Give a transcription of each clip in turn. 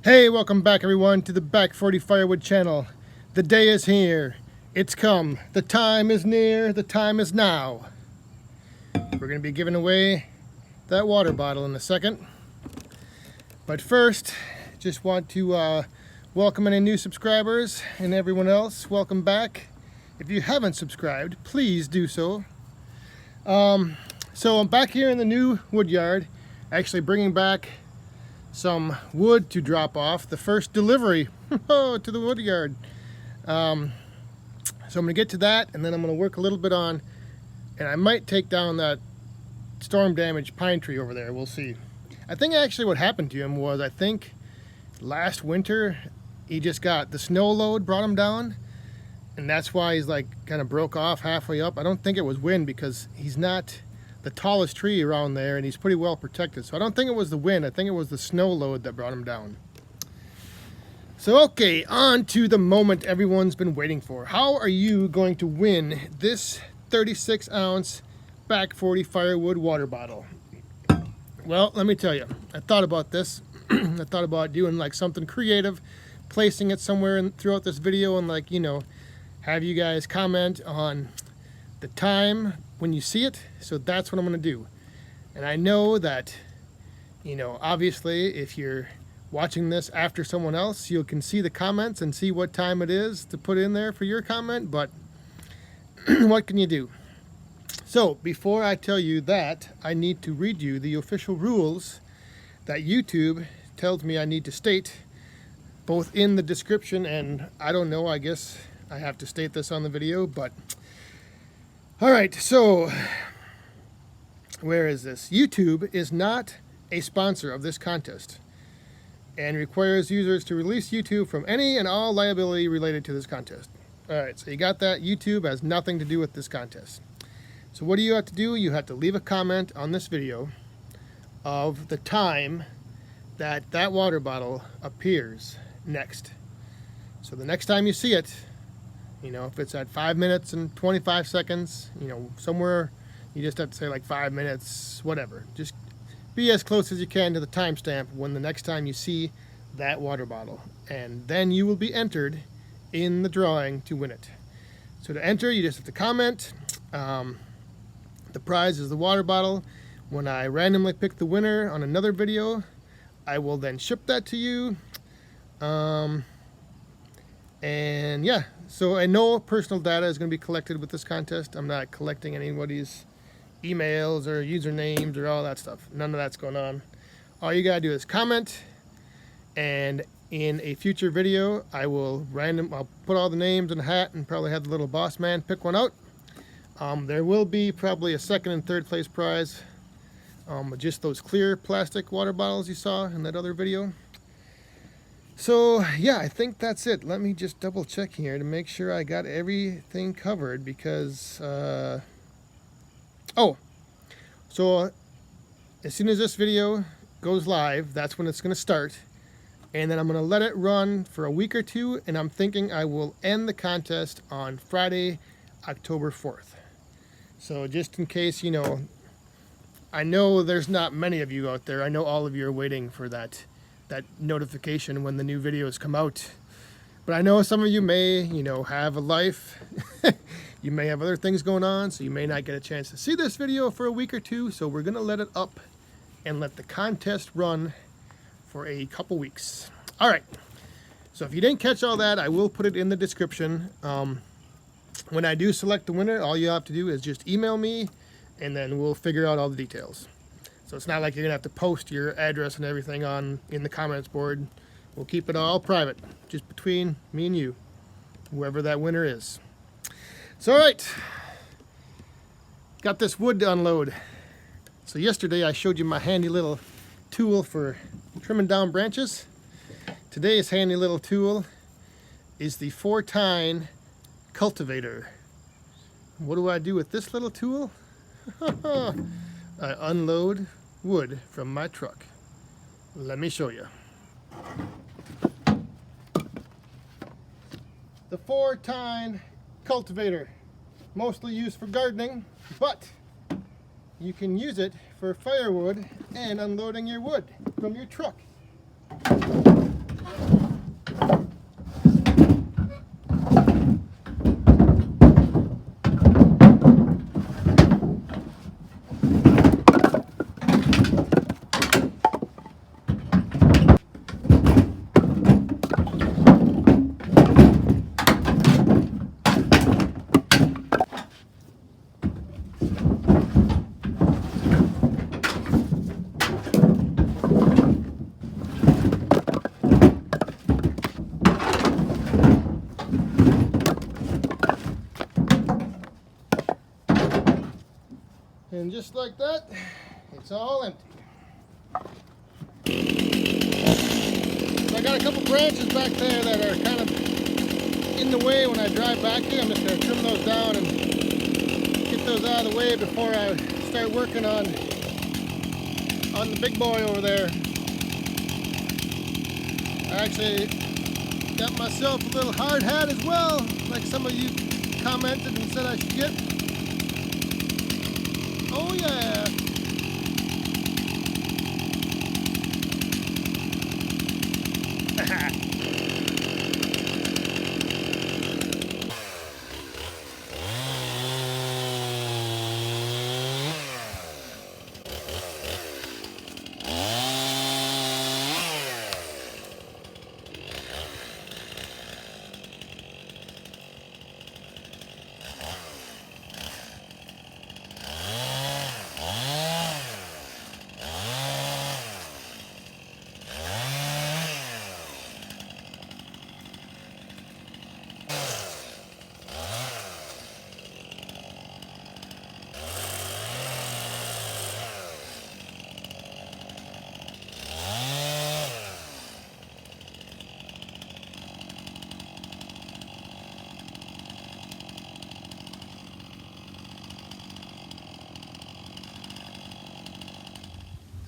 Hey, welcome back everyone to the Back 40 Firewood channel. The day is here. It's come. The time is near. The time is now. We're going to be giving away that water bottle in a second. But first, just want to welcome any new subscribers and everyone else. Welcome back. If you haven't subscribed, please do so. So I'm back here in the new wood yard, actually bringing back some wood to drop off, the first delivery to the wood yard. So I'm going to get to that, and then I'm going to work a little bit on, and I might take down that storm damaged pine tree over there. We'll see. I think actually what happened to him was, I think last winter he just got the snow load brought him down, and that's why he's like kind of broke off halfway up. I don't think it was wind, because he's not the tallest tree around there and he's pretty well protected. So I don't think it was the wind. I think it was the snow load that brought him down. So okay, on to the moment everyone's been waiting for. How are you going to win this 36 ounce Back 40 Firewood water bottle? Well, let me tell you, I thought about this. I thought about doing like something creative, placing it somewhere throughout this video, and like, you know, have you guys comment on the time when you see it. So that's what I'm going to do. And I know that, you know, obviously if you're watching this after someone else, you can see the comments and see what time it is to put in there for your comment, but what can you do? So before I tell you that, I need to read you the official rules that YouTube tells me I need to state, both in the description and, I don't know, I guess I have to state this on the video, but all right, so where is this? YouTube is not a sponsor of this contest and requires users to release YouTube from any and all liability related to this contest. All right, so you got that. YouTube has nothing to do with this contest. So what do you have to do? You have to leave a comment on this video of the time that that water bottle appears next. So the next time you see it, you know, if it's at 5 minutes and 25 seconds, you know, somewhere, you just have to say like 5 minutes, whatever. Just be as close as you can to the timestamp when the next time you see that water bottle. And then you will be entered in the drawing to win it. So to enter, you just have to comment. The prize is the water bottle. When I randomly pick the winner on another video, I will then ship that to you. And yeah, so no personal data is going to be collected with this contest. I'm not collecting anybody's emails or usernames or all that stuff. None of that's going on. All you got to do is comment, and in a future video, I'll put all the names in a hat and probably have the little boss man pick one out. There will be probably a second and third place prize. Just those clear plastic water bottles you saw in that other video. So yeah, I think that's it. Let me just double check here to make sure I got everything covered, because so as soon as this video goes live, that's when it's going to start, and then I'm going to let it run for a week or two, and I'm thinking I will end the contest on Friday, October 4th. So just in case, you know, I know there's not many of you out there. I know all of you are waiting for that notification when the new videos come out. But I know some of you may, you know, have a life. You may have other things going on, so you may not get a chance to see this video for a week or two. So we're going to let it up and let the contest run for a couple weeks. All right. So if you didn't catch all that, I will put it in the description. When I do select the winner, all you have to do is just email me, and then we'll figure out all the details. So it's not like you're gonna have to post your address and everything in the comments board. We'll keep it all private, just between me and you, whoever that winner is. So all right, got this wood to unload. So yesterday I showed you my handy little tool for trimming down branches. Today's handy little tool is the 4-tine cultivator. What do I do with this little tool? I unload wood from my truck. Let me show you. The 4-tine cultivator, mostly used for gardening, but you can use it for firewood and unloading your wood from your truck. And just like that, it's all empty. So I got a couple branches back there that are kind of in the way when I drive back here. I'm just going to trim those down and get those out of the way before I start working on the big boy over there. I actually got myself a little hard hat as well, like some of you commented and said I should get. Oh yeah!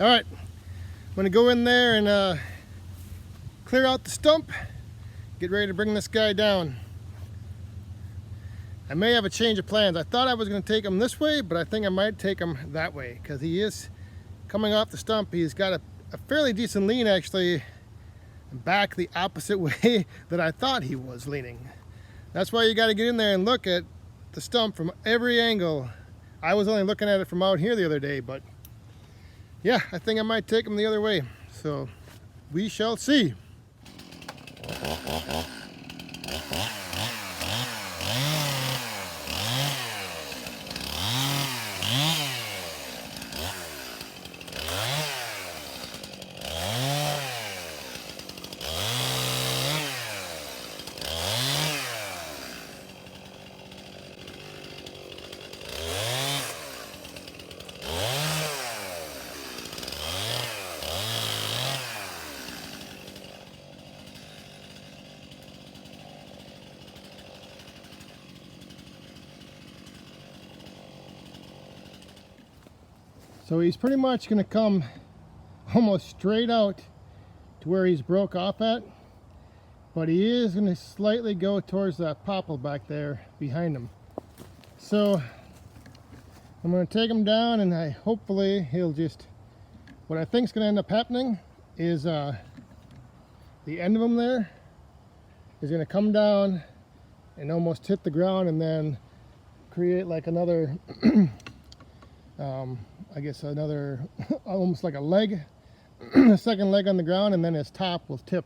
All right, I'm gonna go in there and clear out the stump, get ready to bring this guy down. I may have a change of plans. I thought I was gonna take him this way, but I think I might take him that way because he is coming off the stump. He's got a fairly decent lean actually back the opposite way that I thought he was leaning. That's why you gotta get in there and look at the stump from every angle. I was only looking at it from out here the other day, but yeah, I think I might take him the other way. So we shall see. So he's pretty much going to come almost straight out to where he's broke off at, but he is going to slightly go towards that popple back there behind him. So I'm going to take him down, and hopefully he'll just, what I think is going to end up happening is the end of him there is going to come down and almost hit the ground and then create like another I guess another almost like a leg, a second leg on the ground, and then his top will tip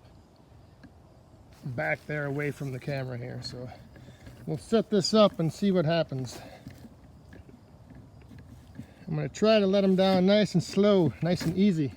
back there away from the camera here. So we'll set this up and see what happens. I'm going to try to let him down nice and slow, nice and easy.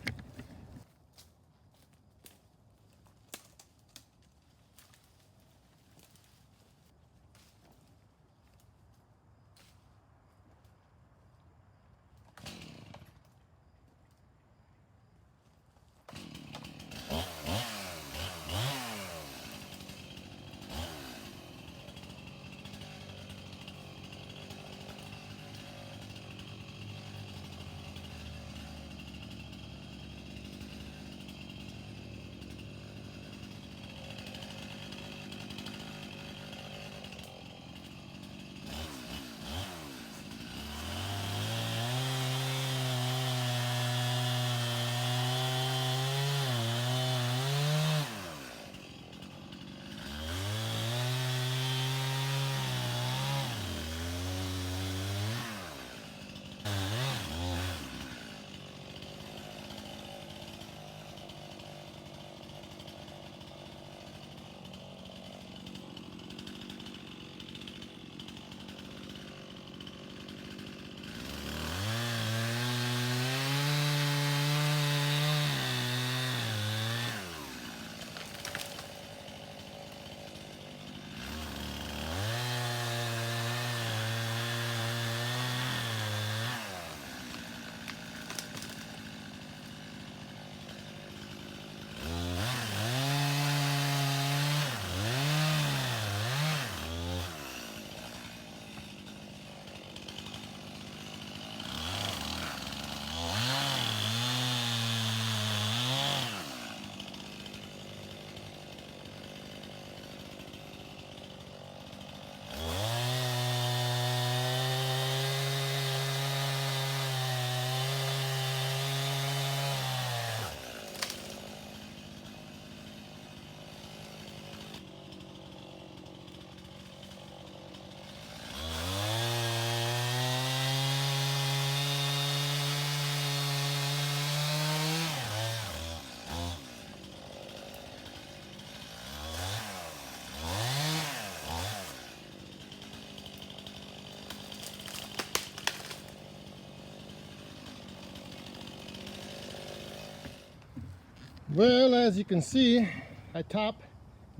Well, as you can see, I top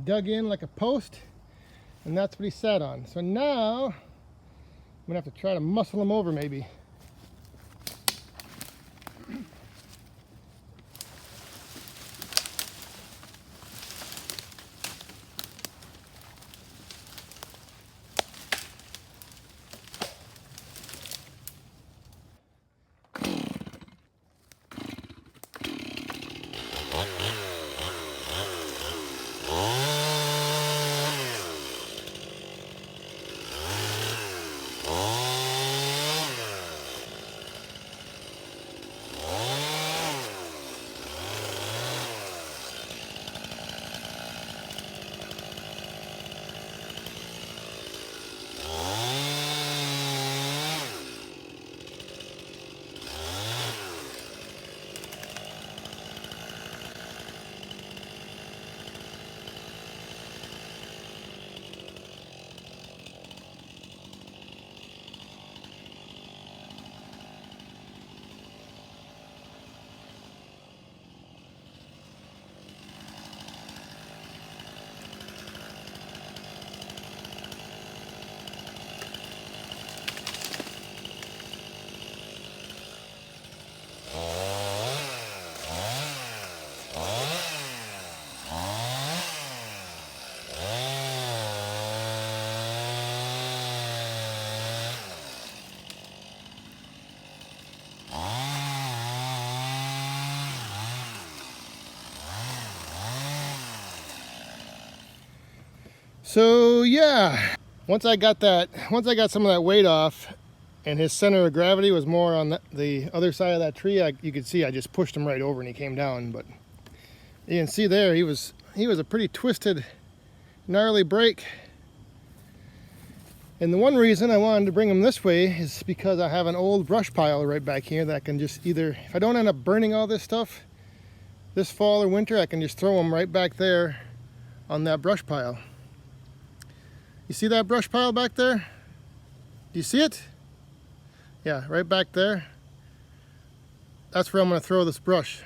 dug in like a post, and that's what he sat on. So now I'm gonna have to try to muscle him over maybe. So yeah, once I got some of that weight off, and his center of gravity was more on the other side of that tree, you could see I just pushed him right over and he came down. But you can see there, he was a pretty twisted, gnarly break. And the one reason I wanted to bring him this way is because I have an old brush pile right back here that I can just either, if I don't end up burning all this stuff this fall or winter, I can just throw them right back there on that brush pile. You see that brush pile back there? Do you see it? Yeah, right back there. That's where I'm going to throw this brush.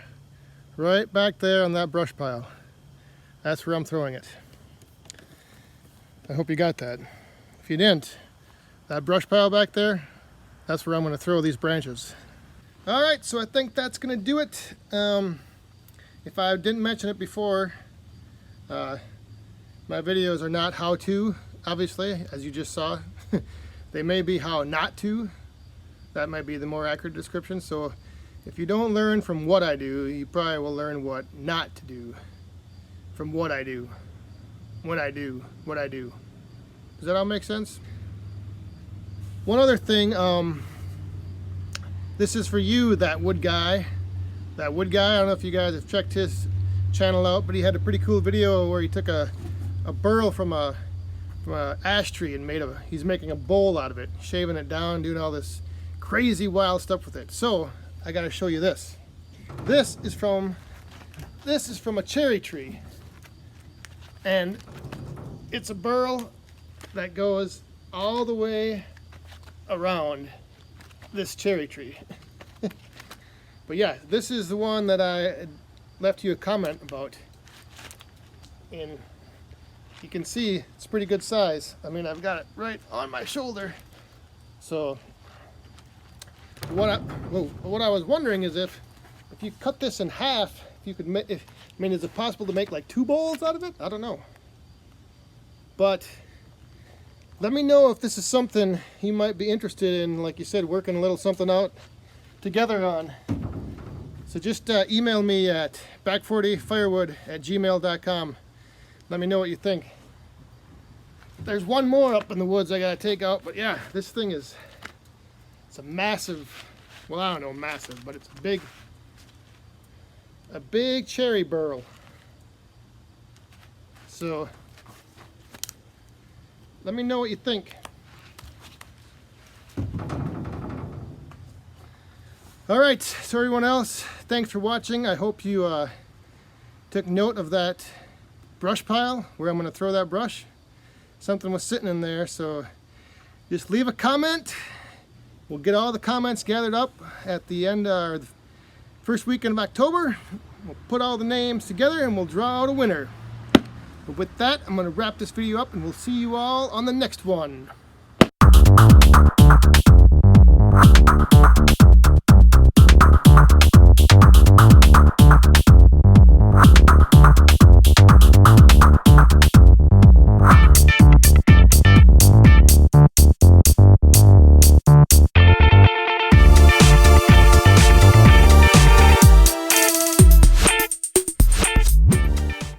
Right back there on that brush pile. That's where I'm throwing it. I hope you got that. If you didn't, that brush pile back there, that's where I'm going to throw these branches. Alright, so I think that's going to do it. If I didn't mention it before, my videos are not how to. Obviously, as you just saw, they may be how not to. That might be the more accurate description. So if you don't learn from what I do, you probably will learn what not to do from what I do. What I do. Does that all make sense? One other thing, this is for you, that wood guy. I don't know if you guys have checked his channel out, but he had a pretty cool video where he took a burl from a ash tree and he's making a bowl out of it, shaving it down, doing all this crazy wild stuff with it. So I got to show you this. This is from a cherry tree, and it's a burl that goes all the way around this cherry tree. But yeah, this is the one that I left you a comment about, and you can see it's pretty good size. I mean, I've got it right on my shoulder. So what I was wondering is if you cut this in half, if you could make, I mean, is it possible to make like 2 bowls out of it? I don't know. But let me know if this is something you might be interested in, like you said, working a little something out together on. So just email me at back40firewood@gmail.com. Let me know what you think. There's one more up in the woods I gotta take out, but yeah, this thing it's a massive, well, I don't know massive, but it's a big cherry burl. So let me know what you think. All right, so everyone else, thanks for watching. I hope you took note of that brush pile where I'm going to throw that brush. Something was sitting in there, so just leave a comment. We'll get all the comments gathered up at the end, or the first weekend of October, We'll put all the names together and we'll draw out a winner. But with that, I'm going to wrap this video up and we'll see you all on the next one.